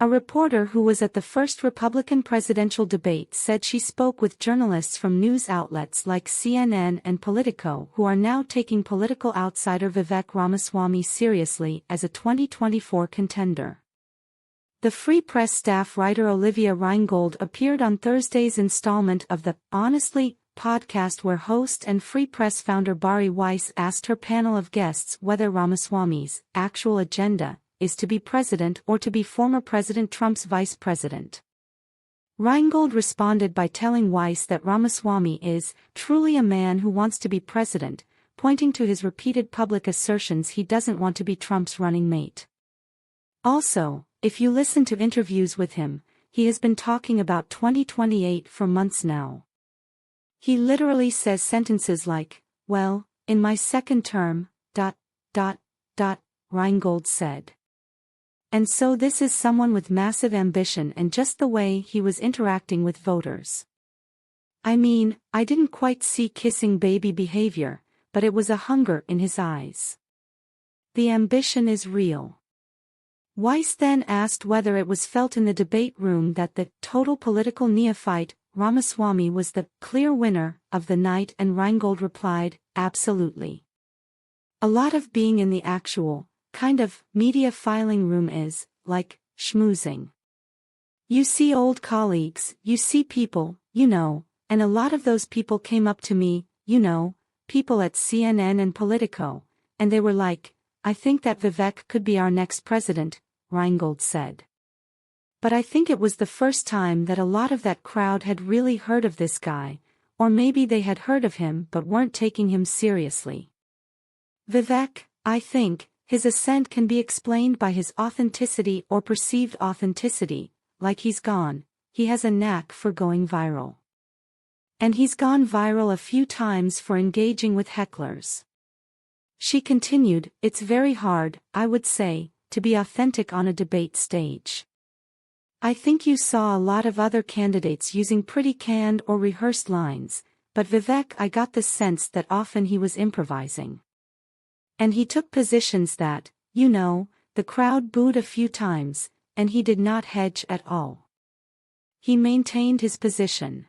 A reporter who was at the first Republican presidential debate said she spoke with journalists from news outlets like CNN and Politico who are now taking political outsider Vivek Ramaswamy seriously as a 2024 contender. The Free Press staff writer Olivia Reingold appeared on Thursday's installment of the Honestly podcast where host and Free Press founder Bari Weiss asked her panel of guests whether Ramaswamy's actual agenda is to be president or to be former President Trump's vice president. Reingold responded by telling Weiss that Ramaswamy is truly a man who wants to be president, pointing to his repeated public assertions he doesn't want to be Trump's running mate. Also, if you listen to interviews with him, he has been talking about 2028 for months now. He literally says sentences like, "Well, in my second term, ... Reingold said. And so this is someone with massive ambition and just the way he was interacting with voters. I mean, I didn't quite see kissing baby behavior, but it was a hunger in his eyes. The ambition is real." Weiss then asked whether it was felt in the debate room that the total political neophyte, Ramaswamy, was the clear winner of the night, and Reingold replied, "Absolutely. A lot of being in the actual kind of media filing room is like schmoozing. You see old colleagues, you see people, and a lot of those people came up to me, people at CNN and Politico, and they were like, 'I think that Vivek could be our next president,'" Reingold said. "But I think it was the first time that a lot of that crowd had really heard of this guy, or maybe they had heard of him but weren't taking him seriously. Vivek, I think, his ascent can be explained by his authenticity or perceived authenticity, like he has a knack for going viral. And he's gone viral a few times for engaging with hecklers." She continued, "It's very hard, I would say, to be authentic on a debate stage. I think you saw a lot of other candidates using pretty canned or rehearsed lines, but Vivek, I got the sense that often he was improvising. And he took positions that, the crowd booed a few times, and he did not hedge at all. He maintained his position.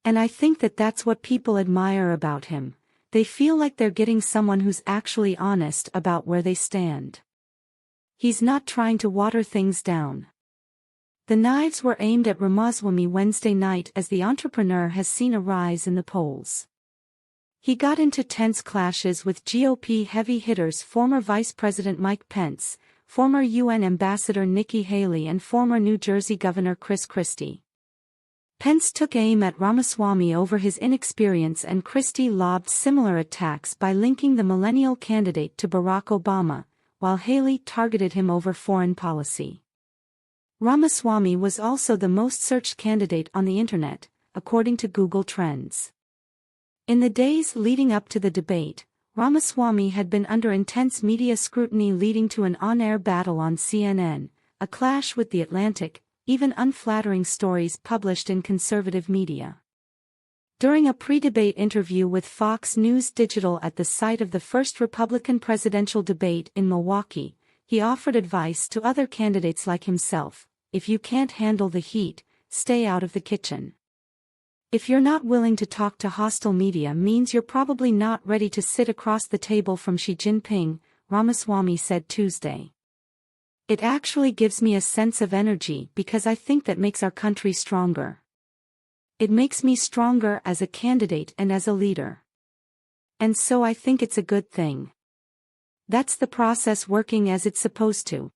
And I think that that's what people admire about him. They feel like they're getting someone who's actually honest about where they stand. He's not trying to water things down." The knives were aimed at Ramaswamy Wednesday night as the entrepreneur has seen a rise in the polls. He got into tense clashes with GOP heavy hitters former Vice President Mike Pence, former UN Ambassador Nikki Haley and former New Jersey Governor Chris Christie. Pence took aim at Ramaswamy over his inexperience, and Christie lobbed similar attacks by linking the millennial candidate to Barack Obama, while Haley targeted him over foreign policy. Ramaswamy was also the most searched candidate on the internet, according to Google Trends. In the days leading up to the debate, Ramaswamy had been under intense media scrutiny, leading to an on-air battle on CNN, a clash with The Atlantic, even unflattering stories published in conservative media. During a pre-debate interview with Fox News Digital at the site of the first Republican presidential debate in Milwaukee, he offered advice to other candidates like himself: "If you can't handle the heat, stay out of the kitchen. If you're not willing to talk to hostile media, means you're probably not ready to sit across the table from Xi Jinping," Ramaswamy said Tuesday. "It actually gives me a sense of energy because I think that makes our country stronger. It makes me stronger as a candidate and as a leader. And so I think it's a good thing. That's the process working as it's supposed to."